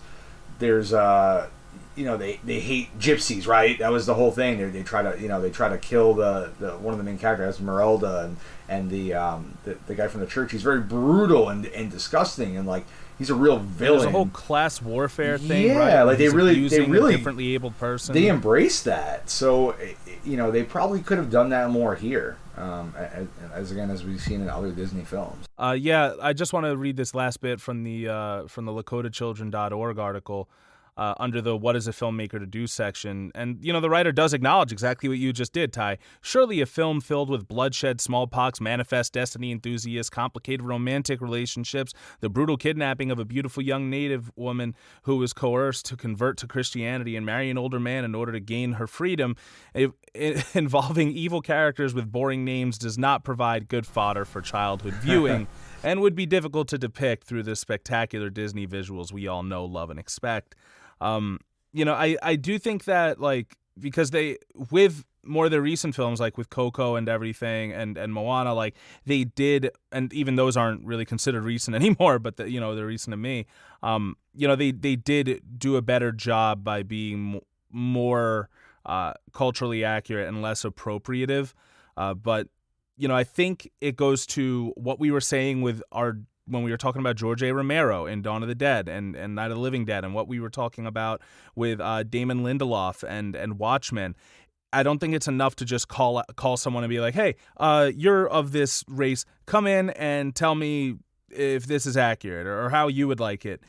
they hate gypsies, right? That was the whole thing. They try to kill the one of the main characters, Merelda, and the guy from the church. He's very brutal and disgusting, and like he's a real villain. There's a whole class warfare thing, right? Yeah, like they really a differently abled person. They embrace that. So they probably could have done that more here. As we've seen in other Disney films. I just want to read this last bit from the LakotaChildren.org article under the "What is a filmmaker to do" section, and the writer does acknowledge exactly what you just did, Ty. Surely a film filled with bloodshed, smallpox, manifest destiny enthusiasts, complicated romantic relationships, the brutal kidnapping of a beautiful young Native woman who was coerced to convert to Christianity and marry an older man in order to gain her freedom, involving evil characters with boring names, does not provide good fodder for childhood viewing and would be difficult to depict through the spectacular Disney visuals we all know, love, and expect. I do think that, like, because they, with more of their recent films, like with Coco and everything and Moana, like they did, and even those aren't really considered recent anymore, but they're recent to me. They did do a better job by being more culturally accurate and less appropriative. But I think it goes to what we were saying when we were talking about George A. Romero in Dawn of the Dead and Night of the Living Dead, and what we were talking about with Damon Lindelof and Watchmen. I don't think it's enough to just call someone and be like, hey, you're of this race, come in and tell me if this is accurate or how you would like it.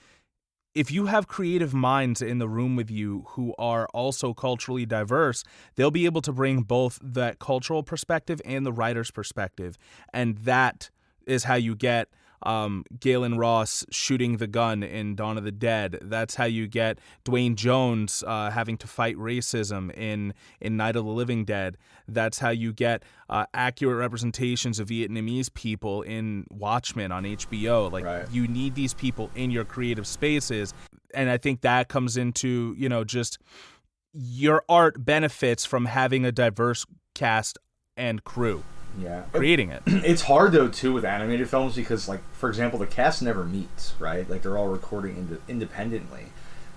If you have creative minds in the room with you who are also culturally diverse, they'll be able to bring both that cultural perspective and the writer's perspective. And that is how you get Galen Ross shooting the gun in Dawn of the Dead. That's how you get Dwayne Jones having to fight racism in Night of the Living Dead. That's how you get accurate representations of Vietnamese people in Watchmen on HBO. Like, right. You need these people in your creative spaces. And I think that comes into, just your art benefits from having a diverse cast and crew. Yeah, creating it. It's hard though too with animated films because, like, for example, the cast never meets, right? Like they're all recording independently,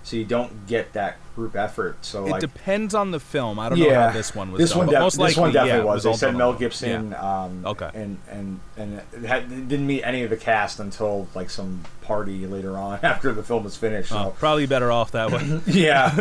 so you don't get that group effort. So it depends on the film. I don't know how this one was. This done, one, most likely, this one definitely was. They said Mel Gibson. Okay. And didn't meet any of the cast until like some party later on after the film was finished. So. Probably better off that way. yeah.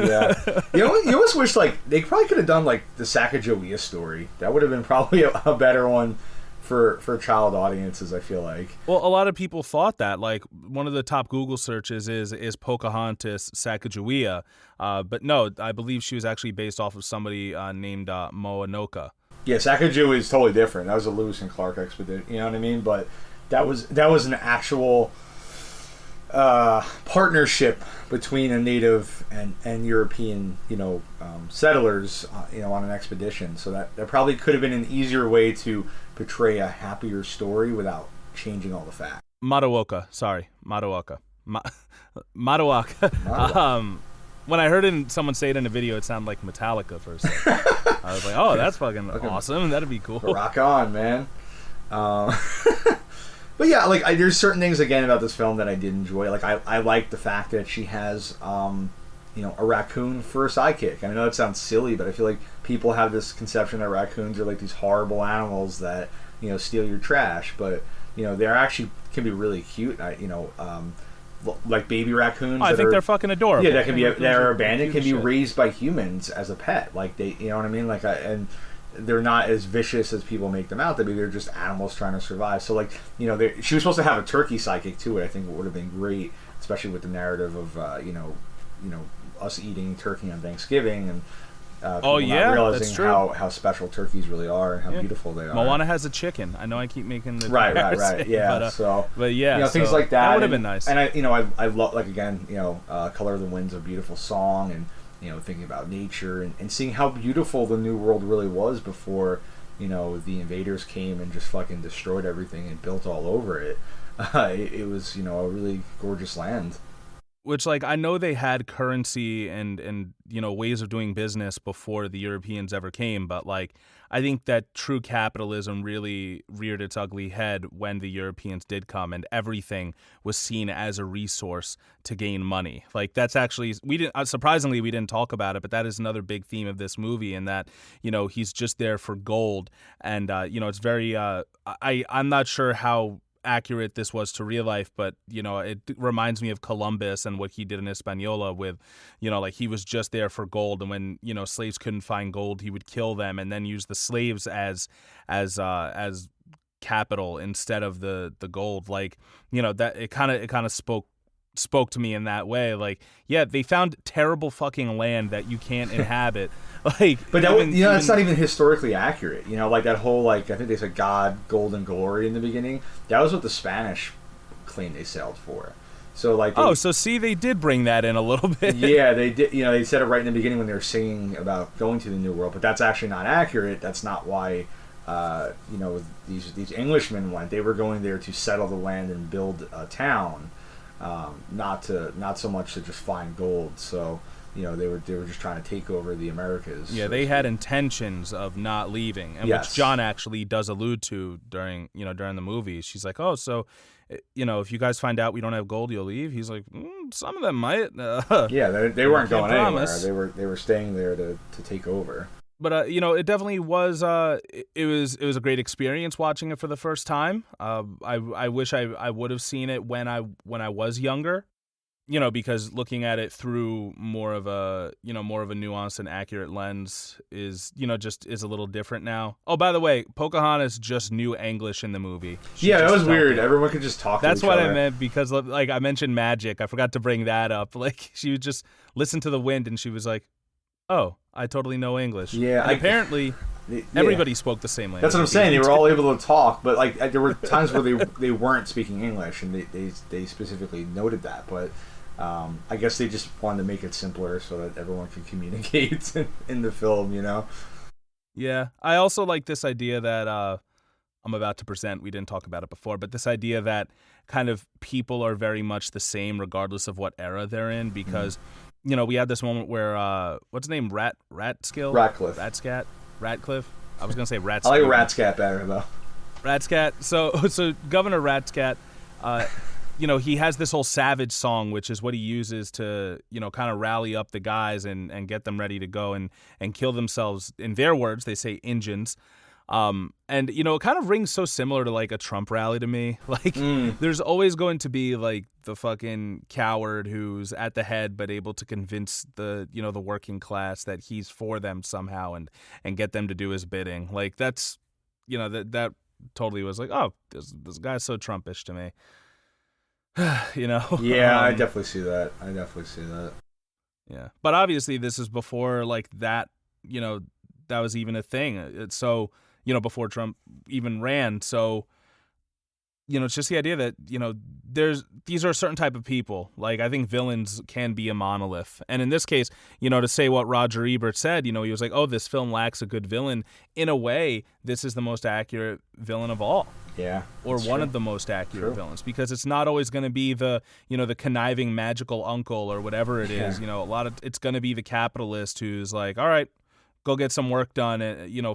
You always wish like they probably could have done like the Sacagawea story. That would have been probably a better one for child audiences, I feel like. Well, a lot of people thought that. Like, one of the top Google searches is Pocahontas Sacagawea. But no, I believe she was actually based off of somebody named Moanoka. Yeah, Sacagawea is totally different. That was a Lewis and Clark expedition, you know what I mean? But that was an actual partnership between a native and European, settlers, on an expedition. So that probably could have been an easier way to portray a happier story without changing all the facts. Matawoka. When I heard someone say it in a video, it sounded like Metallica for a second. I was like, oh, that's fucking awesome. That'd be cool. Rock on, man. But yeah, like there's certain things again about this film that I did enjoy. Like I like the fact that she has, a raccoon for a sidekick. I know it sounds silly, but I feel like people have this conception that raccoons are like these horrible animals that steal your trash. But they actually can be really cute. Like baby raccoons. I think they're fucking adorable. Yeah, that are abandoned, can be raised by humans as a pet. Like they, you know what I mean? Like and they're not as vicious as people make them out to be. They're just animals trying to survive. So like she was supposed to have a turkey psychic too. I think it would have been great, especially with the narrative of us eating turkey on Thanksgiving and not realizing how special turkeys really are and how beautiful they are. Moana has a chicken. I know I keep making the right. Yeah. Things like that. That would have been nice. And I love, like, again, Color of the Wind's a beautiful song, and thinking about nature and seeing how beautiful the New World really was before the invaders came and just fucking destroyed everything and built all over it. It was a really gorgeous land. Which, like, I know they had currency and ways of doing business before the Europeans ever came, but, like, I think that true capitalism really reared its ugly head when the Europeans did come, and everything was seen as a resource to gain money. Like, that's actually, surprisingly, we didn't talk about it, but that is another big theme of this movie, in that, he's just there for gold, and, it's very, I'm not sure how accurate this was to real life, but it reminds me of Columbus and what he did in Hispaniola with, like, he was just there for gold, and when slaves couldn't find gold, he would kill them and then use the slaves as capital instead of the gold. Like, that it kind of spoke to me in that way. Like, yeah, they found terrible fucking land that you can't inhabit. Like, but that's not even historically accurate. Like that whole, like, I think they said God, gold, and glory in the beginning. That was what the Spanish claimed they sailed for. So, like, so see, they did bring that in a little bit. Yeah, they did. They said it right in the beginning when they were singing about going to the New World, but that's actually not accurate. That's not why. These Englishmen went. They were going there to settle the land and build a town. Not so much to just find gold. So they were just trying to take over the Americas. Yeah, they had intentions of not leaving, and yes. Which John actually does allude to during the movie. She's like, "Oh, so if you guys find out we don't have gold, you'll leave." He's like, "Some of them might." Yeah, they weren't going anywhere. They were staying there to take over. But it definitely was. It was a great experience watching it for the first time. I wish I would have seen it when I was younger. Because looking at it through more of a nuanced and accurate lens is a little different now. Oh, by the way, Pocahontas just knew English in the movie. Yeah, that was weird. Everyone could just talk. That's to each what other. I meant, because, like, I mentioned magic. I forgot to bring that up. Like, she would just listen to the wind, and she was like, "Oh, I totally know English." Yeah, and apparently everybody spoke the same language. That's what I'm saying. They were all able to talk, but, like, there were times where they weren't speaking English, and they specifically noted that. But I guess they just wanted to make it simpler so that everyone could communicate in the film. Yeah, I also like this idea that I'm about to present. We didn't talk about it before, but this idea that kind of people are very much the same regardless of what era they're in, because. Mm-hmm. We had this moment where what's his name? Ratcliffe. Ratcliffe. I was gonna say Ratscat. I like Ratscat better though. Ratscat. So Governor Ratscat, he has this whole savage song, which is what he uses to kind of rally up the guys and get them ready to go and kill themselves. In their words, they say Injuns. And it kind of rings so similar to, like, a Trump rally to me. Like, there's always going to be, like, the fucking coward who's at the head but able to convince the working class that he's for them somehow and get them to do his bidding. Like, that's that totally was like, oh, this guy's so Trumpish to me. Yeah, I definitely see that. Yeah, but obviously this is before, like, that that was even a thing. So before Trump even ran. So, it's just the idea that, these are a certain type of people. Like, I think villains can be a monolith. And in this case, to say what Roger Ebert said, he was like, oh, this film lacks a good villain. In a way, this is the most accurate villain of all. Yeah. Or one of the most accurate villains, because it's not always going to be the conniving magical uncle or whatever it is. It's going to be the capitalist who's like, all right, go get some work done,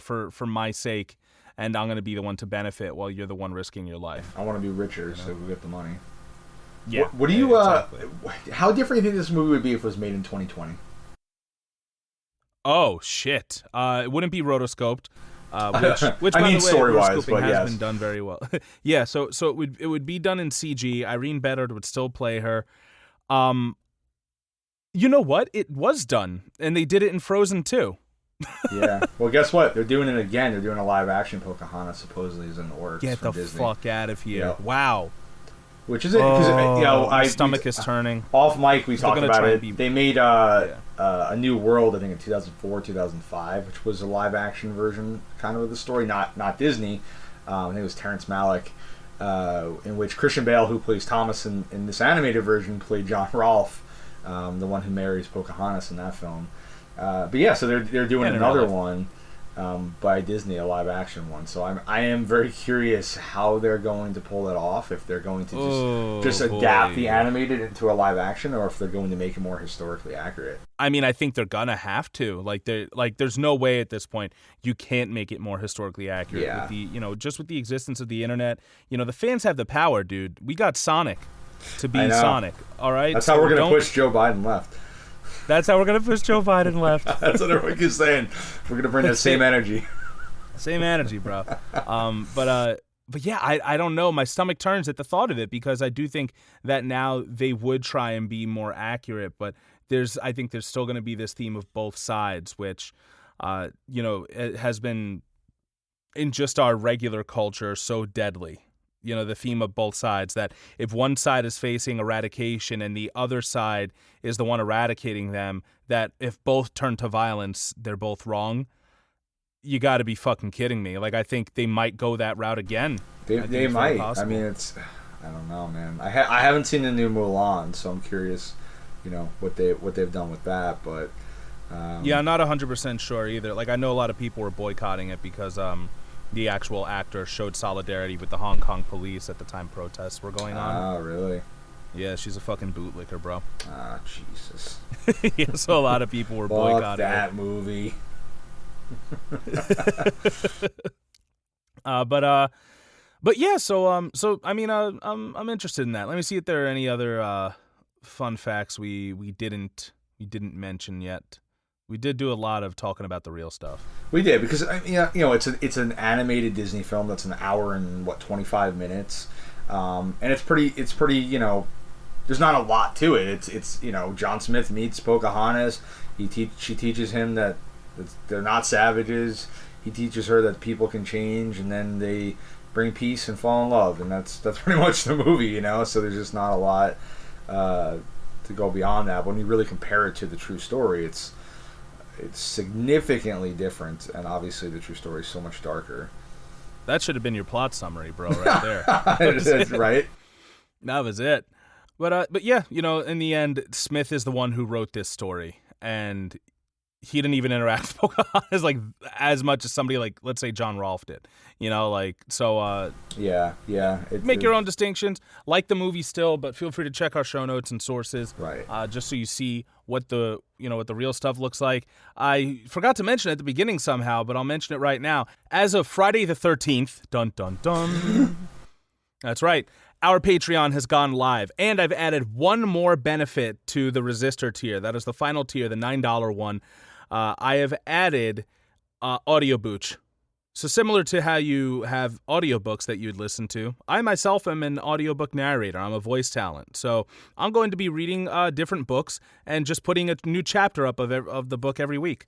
for my sake, and I'm going to be the one to benefit while you're the one risking your life. I want to be richer, so we get the money. Yeah. What do you? Exactly. How different do you think this movie would be if it was made in 2020? Oh shit! It wouldn't be rotoscoped, which I by mean, the way, story-wise, rotoscoping but has been done very well. Yeah, so it would be done in CG. Irene Bedard would still play her. You know what? It was done, and they did it in Frozen too. Yeah. Well, guess what? They're doing it again. They're doing a live action Pocahontas. Supposedly is in the works. Get the Disney. fuck out of here! Yep. Wow. Which is it? Because my stomach is turning. Off mic, we talked about it. They made a New World, I think, in 2004, 2005, which was a live action version, kind of the story. Not Disney. I think it was Terrence Malick, in which Christian Bale, who plays Thomas in this animated version, played John Rolfe, the one who marries Pocahontas in that film. But yeah, so they're doing another one. by Disney, a live action one. So I am very curious how they're going to pull it off. If they're going to just adapt the animated into a live action, or if they're going to make it more historically accurate. I mean, I think they're gonna have to. There's no way at this point you can't make it more historically accurate. Yeah. With the, just with the existence of the internet, the fans have the power, dude. We got Sonic to be Sonic. All right. That's how we're gonna push Joe Biden left. That's how we're gonna push Joe Biden left. That's what everyone keeps saying. We're gonna bring that same energy. Same energy, bro. But yeah, I don't know. My stomach turns at the thought of it, because I do think that now they would try and be more accurate, but I think there's still going to be this theme of both sides, which, it has been in just our regular culture so deadly. The theme of both sides, that if one side is facing eradication and the other side is the one eradicating them, that if both turn to violence, they're both wrong. You got to be fucking kidding me. I think they might go that route again. They might. I mean, I don't know, man. I haven't seen the new Mulan, so I'm curious, what they've done with that. But yeah, I'm not 100% sure either. I know a lot of people were boycotting it because the actual actor showed solidarity with the Hong Kong police at the time protests were going on. Oh, really? Yeah, she's a fucking bootlicker, bro. Ah, Jesus. Yeah, so a lot of people were boycotting that movie. But yeah, so I mean, I'm interested in that. Let me see if there are any other fun facts we didn't mention yet. We did do a lot of talking about the real stuff. We did, because it's an animated Disney film that's an hour and 25 minutes, and it's pretty. There's not a lot to it. It's John Smith meets Pocahontas. She teaches him that they're not savages. He teaches her that people can change, and then they bring peace and fall in love, and that's pretty much the movie, So there's just not a lot to go beyond that. When you really compare it to the true story, it's significantly different, and obviously the true story is so much darker. That should have been your plot summary, bro, right there. That's right. That was it. But yeah, in the end, Smith is the one who wrote this story, and he didn't even interact with Pocahontas as much as somebody let's say John Rolfe did. So make your own distinctions. Like the movie still, but feel free to check our show notes and sources, right? Just so you see what the real stuff looks like. I forgot to mention at the beginning somehow, but I'll mention it right now. As of Friday the 13th, dun dun dun. That's right. Our Patreon has gone live, and I've added one more benefit to the Resistor tier. That is the final tier, the $9 one. I have added audio Booch. So similar to how you have audiobooks that you'd listen to, I myself am an audiobook narrator. I'm a voice talent. So I'm going to be reading different books and just putting a new chapter up of the book every week.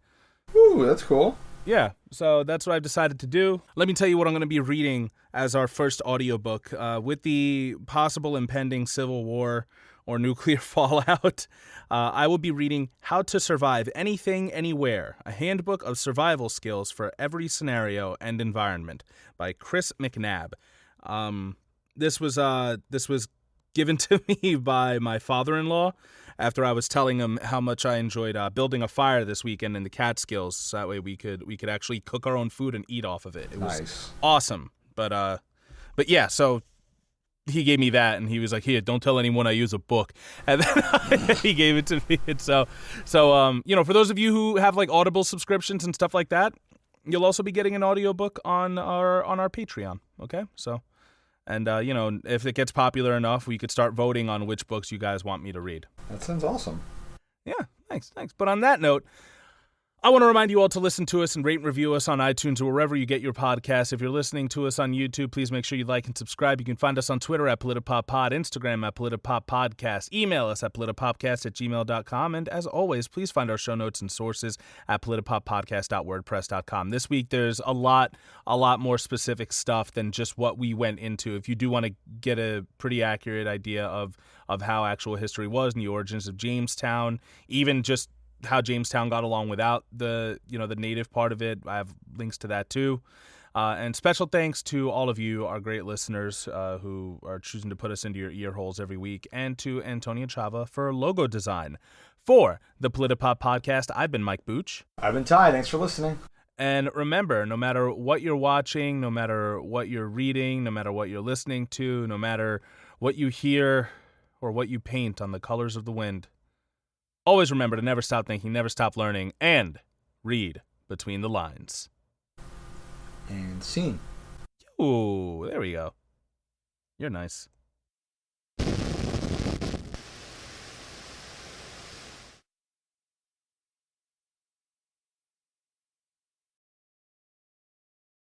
Ooh, that's cool. Yeah, so that's what I've decided to do. Let me tell you what I'm going to be reading as our first audiobook. With the possible impending civil war or nuclear fallout, I will be reading How to Survive Anything, Anywhere, a handbook of survival skills for every scenario and environment by Chris McNabb. This was given to me by my father-in-law after I was telling him how much I enjoyed building a fire this weekend in the Catskills. So that way we could actually cook our own food and eat off of it. It was awesome. But yeah, so he gave me that, and he was like, "Here, don't tell anyone I use a book." And then he gave it to me. And so for those of you who have Audible subscriptions and stuff like that, you'll also be getting an audiobook on our Patreon. Okay, so. And, if it gets popular enough, we could start voting on which books you guys want me to read. That sounds awesome. Yeah, thanks. But on that note, I want to remind you all to listen to us and rate and review us on iTunes or wherever you get your podcasts. If you're listening to us on YouTube, please make sure you like and subscribe. You can find us on Twitter at PolitiPopPod, Instagram at PolitiPopPodcast, email us at politipopcast@gmail.com, and as always, please find our show notes and sources at politipoppodcast.wordpress.com. This week, there's a lot more specific stuff than just what we went into. If you do want to get a pretty accurate idea of how actual history was and the origins of Jamestown, even just how Jamestown got along without the native part of it, I have links to that too. And special thanks to all of you, our great listeners who are choosing to put us into your ear holes every week, and to Antonia Chava for logo design. For the Politipop podcast, I've been Mike Booch. I've been Ty. Thanks for listening. And remember, no matter what you're watching, no matter what you're reading, no matter what you're listening to, no matter what you hear or what you paint on the colors of the wind, always remember to never stop thinking, never stop learning, and read between the lines. And scene. Ooh, there we go. You're nice.